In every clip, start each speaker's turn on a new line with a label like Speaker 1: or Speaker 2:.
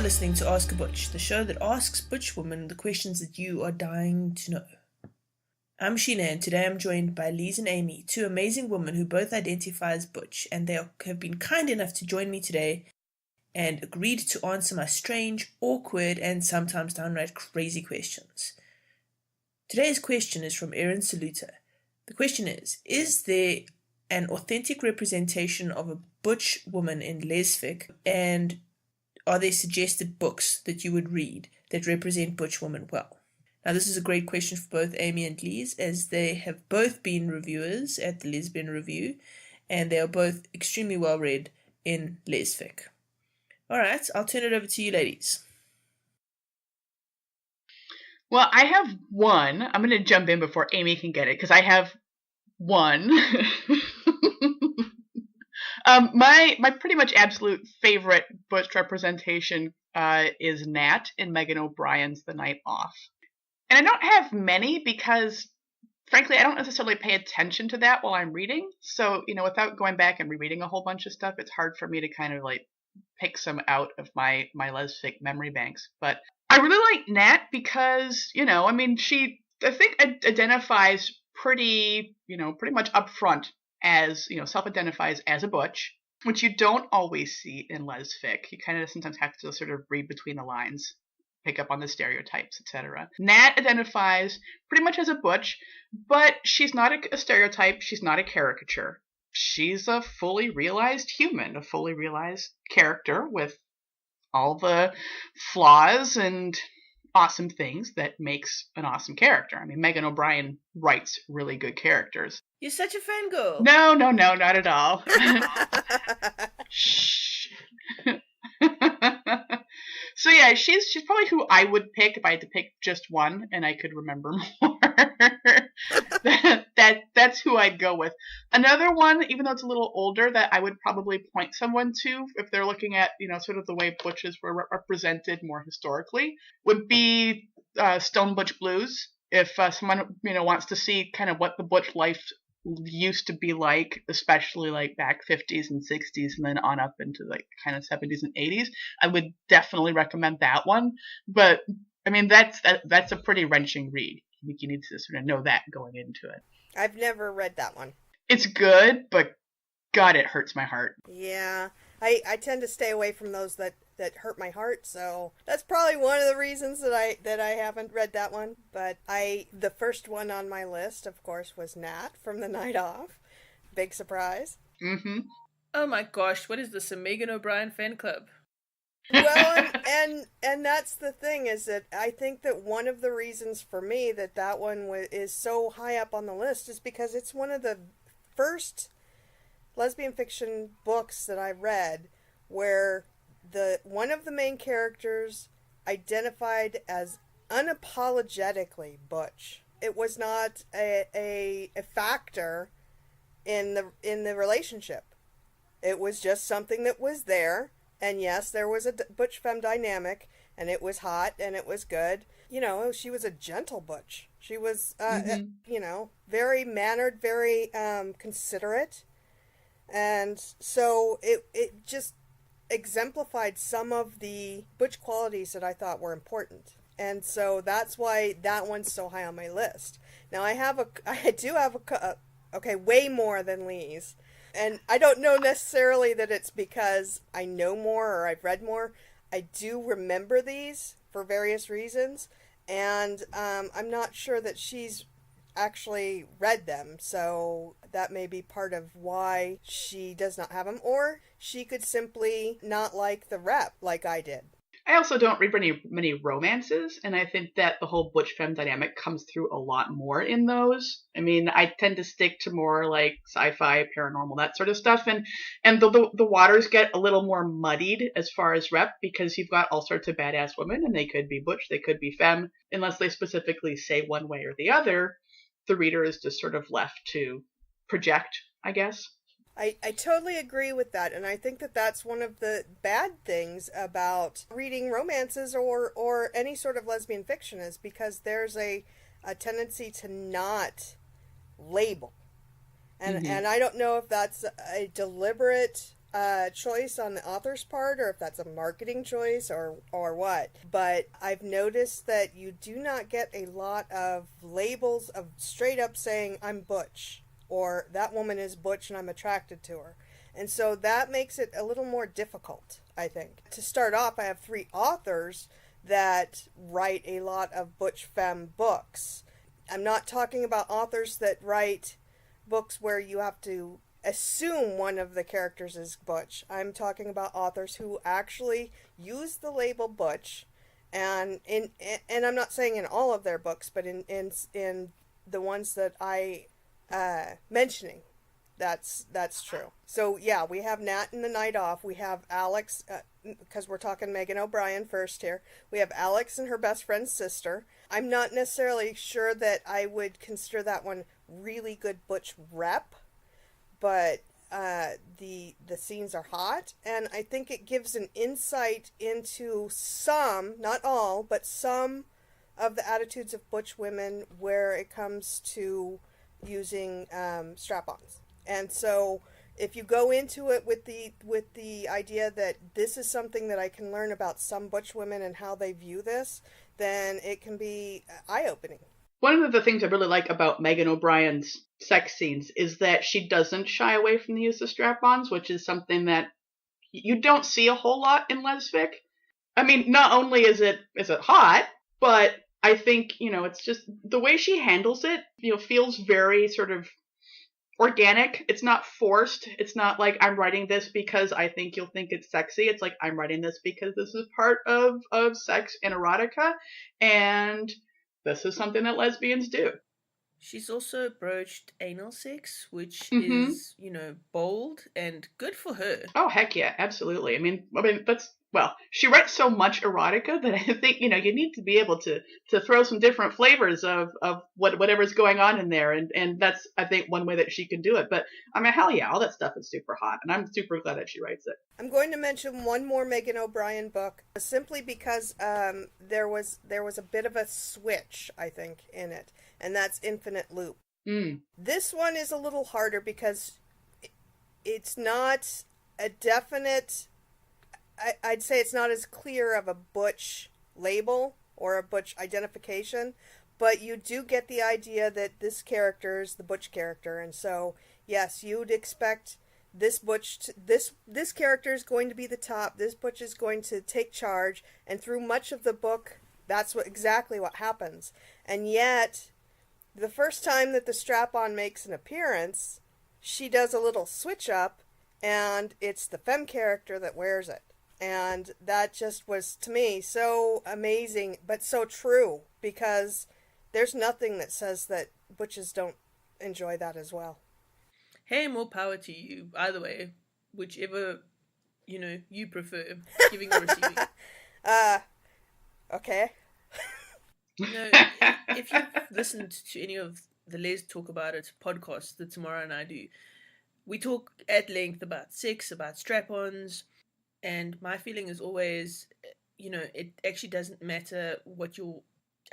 Speaker 1: listening to Ask A Butch, the show that asks butch women the questions that you are dying to know. I'm Sheena, and today I'm joined by Lise and Amy, two amazing women who both identify as butch, and they have been kind enough to join me today and agreed to answer my strange, awkward, and sometimes downright crazy questions. Today's question is from Erin Saluta. The question is there an authentic representation of a butch woman in lesfic, and are there suggested books that you would read that represent butch women well? Now, this is a great question for both Amy and Lise, as they have both been reviewers at the Lesbian Review, and they are both extremely well read in lesfic. All right, I'll turn it over to you, ladies.
Speaker 2: Well, I have one. I'm going to jump in before Amy can get it, because I have one. My pretty much absolute favorite butch representation is Nat in Meghan O'Brien's The Night Off. And I don't have many because, frankly, I don't necessarily pay attention to that while I'm reading. So, without going back and rereading a whole bunch of stuff, it's hard for me to kind of pick some out of my lesfic memory banks. But I really like Nat because, she, I think, identifies pretty much upfront as, self-identifies as a butch, which you don't always see in lesfic. You kind of sometimes have to sort of read between the lines, pick up on the stereotypes, etc. Nat identifies pretty much as a butch, but she's not a stereotype. She's not a caricature. She's a fully realized human, a fully realized character with all the flaws and awesome things that makes an awesome character. I mean, Meghan O'Brien writes really good characters.
Speaker 1: You're such a fangirl.
Speaker 2: No, not at all. Shh. So yeah, she's probably who I would pick if I had to pick just one and I could remember more. That's who I'd go with. Another one, even though it's a little older, that I would probably point someone to if they're looking at, sort of the way butches were represented more historically, would be Stone Butch Blues. If someone, wants to see kind of what the butch life used to be like, especially back 50s and 60s and then on up into kind of 70s and 80s, I would definitely recommend that one. But I mean, that's a pretty wrenching read. I think you need to sort of know that going into it.
Speaker 3: I've never read that one.
Speaker 2: It's good, but God, it hurts my heart.
Speaker 3: Yeah, I tend to stay away from those that hurt my heart, so that's probably one of the reasons that I haven't read that one. But the first one on my list, of course, was Nat from The Night Off. Big surprise.
Speaker 2: Mm-hmm.
Speaker 1: Oh my gosh, what is this, a Meghan O'Brien fan club?
Speaker 3: Well, and that's the thing, is that I think that one of the reasons for me that one is so high up on the list is because it's one of the first lesbian fiction books that I read where one of the main characters identified as unapologetically butch. It was not a factor in the relationship. It was just something that was there. And yes, there was a butch femme dynamic, and it was hot, and it was good. She was a gentle butch. She was, very mannered, very considerate. And so it just exemplified some of the butch qualities that I thought were important. And so that's why that one's so high on my list. Now, I do have way more than Lise. And I don't know necessarily that it's because I know more or I've read more. I do remember these for various reasons, and I'm not sure that she's actually read them, so that may be part of why she does not have them, or she could simply not like the rep like I did.
Speaker 2: I also don't read many romances, and I think that the whole butch femme dynamic comes through a lot more in those. I mean, I tend to stick to more sci-fi, paranormal, that sort of stuff, and the waters get a little more muddied as far as rep, because you've got all sorts of badass women, and they could be butch, they could be femme, unless they specifically say one way or the other. The reader is just sort of left to project, I guess.
Speaker 3: I totally agree with that, and I think that that's one of the bad things about reading romances or any sort of lesbian fiction, is because there's a tendency to not label. And I don't know if that's a deliberate choice on the author's part, or if that's a marketing choice, or what. But I've noticed that you do not get a lot of labels of straight up saying I'm butch, or that woman is butch and I'm attracted to her. And so that makes it a little more difficult, I think. To start off, I have 3 authors that write a lot of butch femme books. I'm not talking about authors that write books where you have to assume one of the characters is butch. I'm talking about authors who actually use the label butch, and I'm not saying in all of their books, but in the ones that I mentioning, that's true. So yeah, we have Nat in The Night Off. We have Alex, because we're talking Meghan O'Brien first here. We have Alex and her best friend's sister. I'm not necessarily sure that I would consider that one really good butch rep, but the scenes are hot, and I think it gives an insight into some, not all, but some of the attitudes of butch women where it comes to using strap-ons. And so if you go into it with the idea that this is something that I can learn about some butch women and how they view this, then it can be eye-opening.
Speaker 2: One of the things I really like about Meghan O'Brien's sex scenes is that she doesn't shy away from the use of strap-ons, which is something that you don't see a whole lot in lesfic. I mean, not only is it hot, but I think, it's just the way she handles it, feels very sort of organic. It's not forced. It's not like I'm writing this because I think you'll think it's sexy. It's like I'm writing this because this is part of sex and erotica, and this is something that lesbians do.
Speaker 1: She's also broached anal sex, which
Speaker 2: Mm-hmm.
Speaker 1: is, bold and good for her.
Speaker 2: Oh, heck yeah, absolutely. I mean, she writes so much erotica that I think, you need to be able to throw some different flavors of whatever's going on in there. And that's, I think, one way that she can do it. But, I mean, hell yeah, all that stuff is super hot. And I'm super glad that she writes it.
Speaker 3: I'm going to mention one more Meghan O'Brien book, simply because there was a bit of a switch, I think, in it. And that's Infinite Loop. This one is a little harder because it's not a definite, I'd say it's not as clear of a butch label or a butch identification, but you do get the idea that this character is the butch character. And so, yes, you'd expect this butch, this character is going to be the top, this butch is going to take charge, and through much of the book, that's exactly what happens. And yet, the first time that the strap-on makes an appearance, she does a little switch up, and it's the femme character that wears it. And that just was, to me, so amazing, but so true, because there's nothing that says that butches don't enjoy that as well.
Speaker 1: Hey, more power to you. Either way, whichever, you prefer, giving or receiving.
Speaker 3: Okay.
Speaker 1: If you've listened to any of the Let's Talk About It podcast that Tamara and I do, we talk at length about sex, about strap-ons, and my feeling is always, it actually doesn't matter what your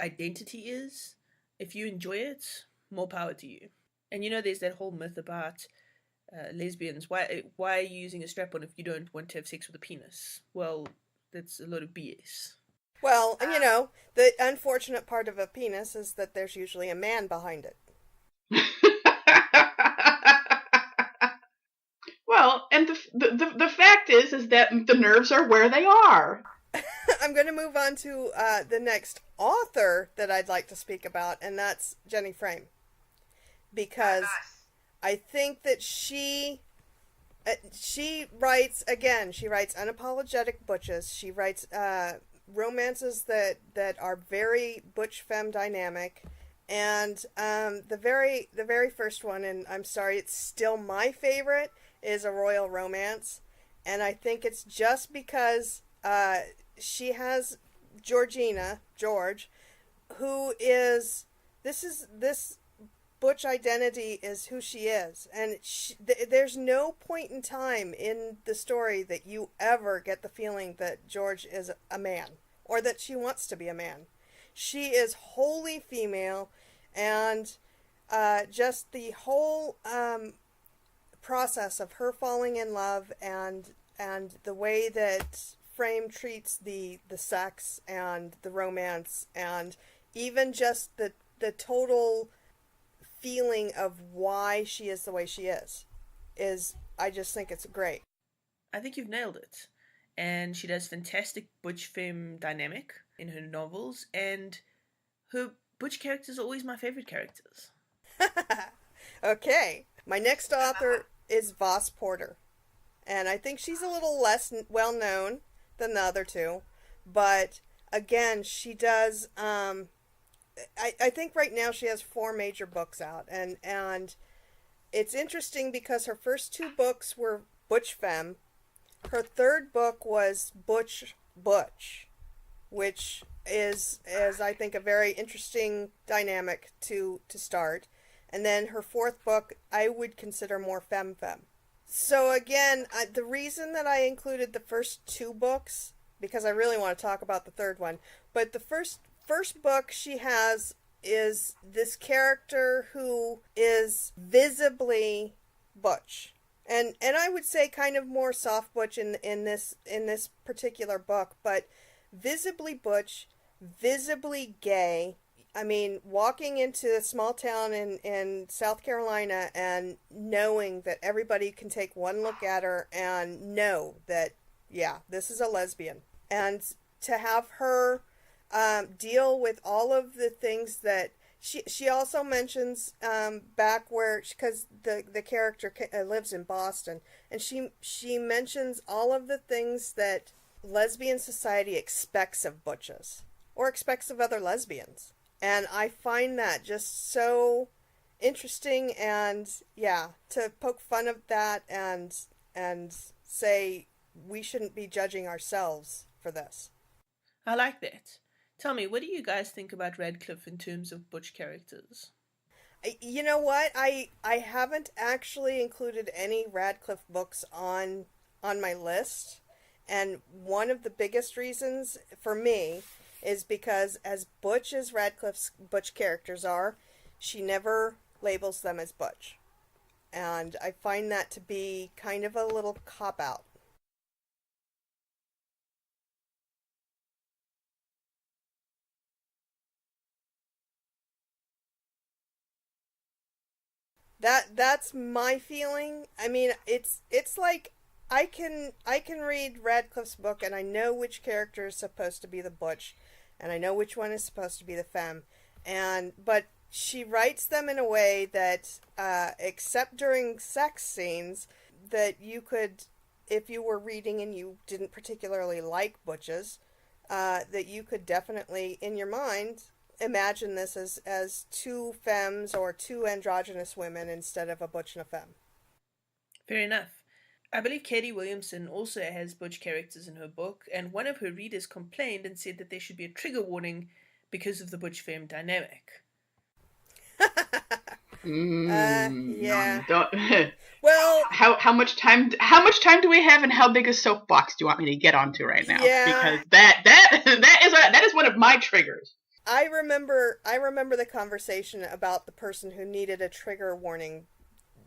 Speaker 1: identity is. If you enjoy it, more power to you. And there's that whole myth about lesbians. Why are you using a strap-on if you don't want to have sex with a penis? Well, that's a lot of BS.
Speaker 3: Well, the unfortunate part of a penis is that there's usually a man behind it.
Speaker 2: Well, and the fact is that the nerves are where they are.
Speaker 3: I'm going to move on to the next author that I'd like to speak about, and that's Jenny Frame. Because I think that she writes, again, she writes unapologetic butches. She writes romances that are very butch femme dynamic. And the very first one, and I'm sorry, it's still my favorite, is A Royal Romance. And I think it's just because she has George, who is, this butch identity is who she is. And there's no point in time in the story that you ever get the feeling that George is a man, or that she wants to be a man. She is wholly female, and just the whole process of her falling in love and the way that Frame treats the sex and the romance and even just the total feeling of why she is the way she is I just think it's great.
Speaker 1: I think you've nailed it. And she does fantastic butch femme dynamic in her novels, and her butch characters are always my favorite characters.
Speaker 3: Okay, my next author is Voss Porter, and I think she's a little less well known than the other two, but again, she does. I think right now she has 4 major books out, and it's interesting because her first 2 books were butch femme. Her third book was Butch, which is I think a very interesting dynamic to start. And then her 4th book I would consider more femme. So again, the reason that I included the first 2 books, because I really want to talk about the third one, but the first book she has is this character who is visibly butch. And I would say kind of more soft butch in this particular book, but visibly butch, visibly gay. I mean, walking into a small town in South Carolina and knowing that everybody can take one look at her and know that, yeah, this is a lesbian. And to have her deal with all of the things that she also mentions back where, because the character lives in Boston, and she mentions all of the things that lesbian society expects of butches or expects of other lesbians, and I find that just so interesting. And yeah, to poke fun of that and say we shouldn't be judging ourselves for this.
Speaker 1: I like that. Tell me, what do you guys think about Radcliffe in terms of butch characters?
Speaker 3: You know what? I haven't actually included any Radcliffe books on my list, and one of the biggest reasons for me is because as butch as Radcliffe's butch characters are, she never labels them as butch, and I find that to be kind of a little cop-out. That's my feeling. I mean, it's like I can read Radcliffe's book and I know which character is supposed to be the butch, and I know which one is supposed to be the femme, but she writes them in a way that, except during sex scenes, that you could, if you were reading and you didn't particularly like butches, that you could definitely in your mind imagine this as 2 femmes or 2 androgynous women instead of a butch and a femme.
Speaker 1: Fair enough. I believe Katie Williamson also has butch characters in her book, and one of her readers complained and said that there should be a trigger warning because of the butch femme dynamic.
Speaker 3: Yeah.
Speaker 2: Well, how much time do we have, and how big a soapbox do you want me to get onto right now?
Speaker 3: Yeah.
Speaker 2: Because that is one of my triggers.
Speaker 3: I remember the conversation about the person who needed a trigger warning,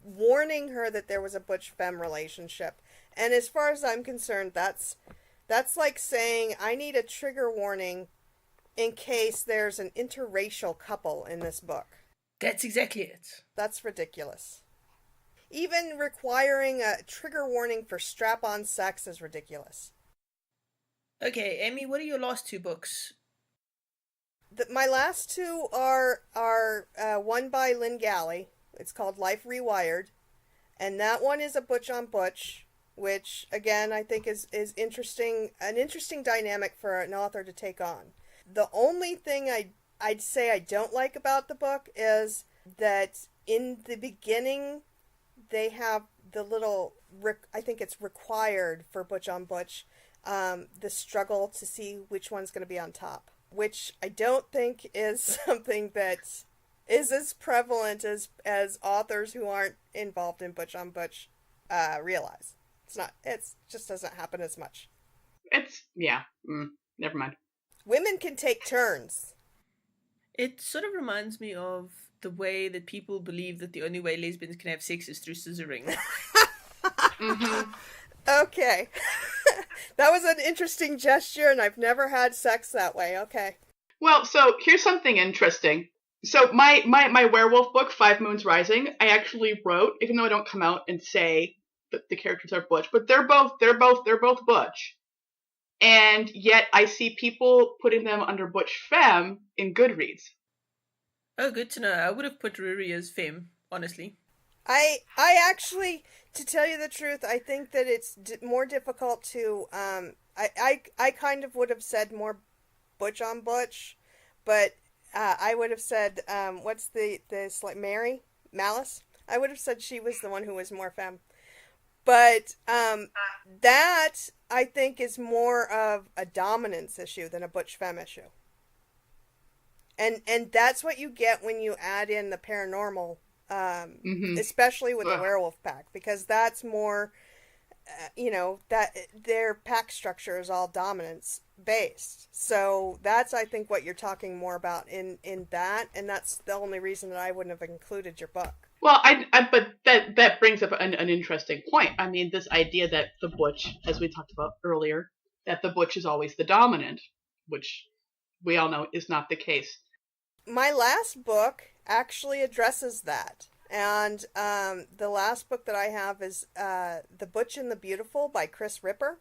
Speaker 3: warning her that there was a butch femme relationship. And as far as I'm concerned, that's like saying I need a trigger warning in case there's an interracial couple in this book.
Speaker 1: That's exactly it.
Speaker 3: That's ridiculous. Even requiring a trigger warning for strap-on sex is ridiculous.
Speaker 1: Okay, Amy, what are your last 2 books?
Speaker 3: My last 2 are one by Lynn Galley. It's called Life Rewired, and that one is a butch on butch, which again I think is interesting, an interesting dynamic for an author to take on. The only thing I'd say I don't like about the book is that in the beginning they have the little, I think it's required for butch on butch, the struggle to see which one's going to be on top, which I don't think is something that is as prevalent as authors who aren't involved in butch on butch realize. It just doesn't happen as much.
Speaker 2: Never mind.
Speaker 3: Women can take turns.
Speaker 1: It sort of reminds me of the way that people believe that the only way lesbians can have sex is through scissoring.
Speaker 3: Okay. That was an interesting gesture, and I've never had sex that way. Okay.
Speaker 2: Well, so here's something interesting. So my werewolf book, 5 Moons Rising, I actually wrote, even though I don't come out and say that the characters are butch, but they're both butch. And yet I see people putting them under butch femme in Goodreads.
Speaker 1: Oh, good to know. I would have put Riri as femme, honestly.
Speaker 3: I actually, to tell you the truth, I think that it's more difficult to, I kind of would have said more butch on butch, but I would have said, what's this, like, Mary? Malice? I would have said she was the one who was more femme. But that, I think, is more of a dominance issue than a butch femme issue. And that's what you get when you add in the paranormal, especially with the werewolf pack, because that's more, that their pack structure is all dominance based. So that's, I think, what you're talking more about in that, and that's the only reason that I wouldn't have included your book.
Speaker 2: Well, but that brings up an interesting point. I mean, this idea that the butch, as we talked about earlier, that the butch is always the dominant, which we all know is not the case.
Speaker 3: My last book actually addresses that. And the last book that I have is The Butch and the Beautiful by Chris Ripper.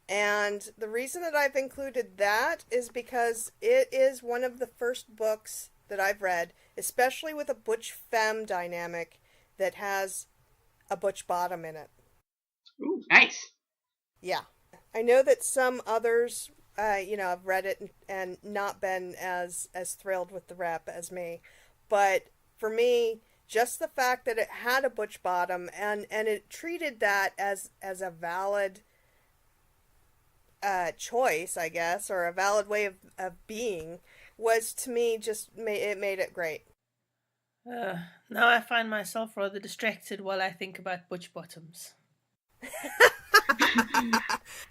Speaker 3: And the reason that I've included that is because it is one of the first books that I've read, especially with a butch femme dynamic, that has a butch bottom in it.
Speaker 2: Ooh, nice.
Speaker 3: Yeah. I know that some others, have read it and not been as thrilled with the rep as me. But for me, just the fact that it had a butch bottom and it treated that as a valid choice, I guess, or a valid way of being, was, to me, it made it great.
Speaker 1: Now I find myself rather distracted while I think about butch bottoms.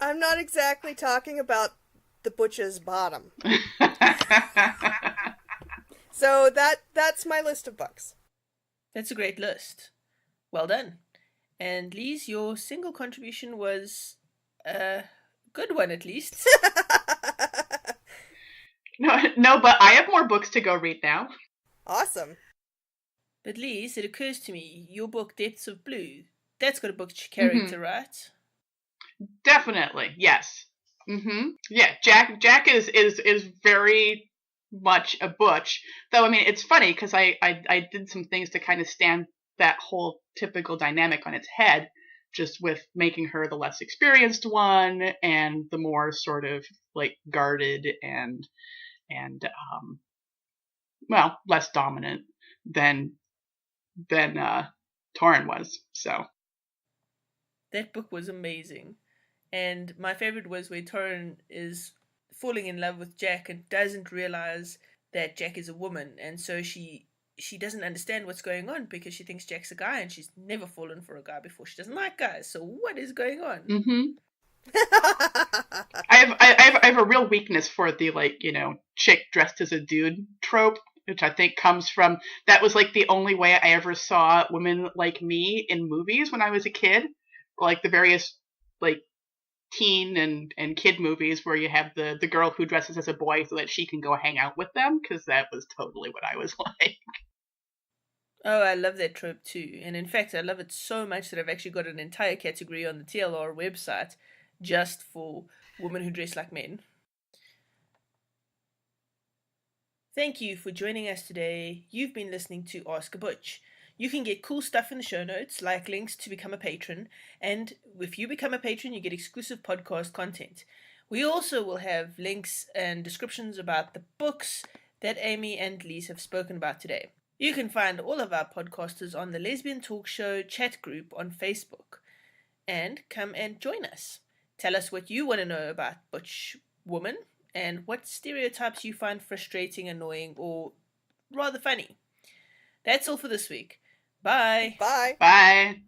Speaker 3: I'm not exactly talking about the butch's bottom. So that's my list of books.
Speaker 1: That's a great list. Well done. And Lise, your single contribution was a good one, at least.
Speaker 2: No, but I have more books to go read now.
Speaker 3: Awesome.
Speaker 1: But Lise, it occurs to me, your book Depths of Blue, that's got a butch character, right?
Speaker 2: Definitely, yes. Yeah, Jack is very much a butch. Though, I mean, it's funny because I did some things to kind of stand that whole typical dynamic on its head, just with making her the less experienced one and the more sort of like guarded and less dominant than Torrin was. So
Speaker 1: that book was amazing. And my favorite was where Torrin is falling in love with Jack and doesn't realize that Jack is a woman, and so she doesn't understand what's going on because she thinks Jack's a guy and she's never fallen for a guy before. She doesn't like guys. So what is going on?
Speaker 2: I have a real weakness for the chick dressed as a dude trope, which I think comes from that was like the only way I ever saw women like me in movies when I was a kid, like the various like teen and kid movies where you have the girl who dresses as a boy so that she can go hang out with them, because that was totally what I was like.
Speaker 1: Oh, I love that trope too. And in fact, I love it so much that I've actually got an entire category on the TLR website just for women who dress like men. Thank you for joining us today. You've been listening to Ask A Butch. You can get cool stuff in the show notes, like links to become a patron, and if you become a patron, you get exclusive podcast content. We also will have links and descriptions about the books that Amy and Lise have spoken about today. You can find all of our podcasters on the Lesbian Talk Show chat group on Facebook. And come and join us. Tell us what you want to know about butch women and what stereotypes you find frustrating, annoying, or rather funny. That's all for this week. Bye.
Speaker 3: Bye.
Speaker 2: Bye.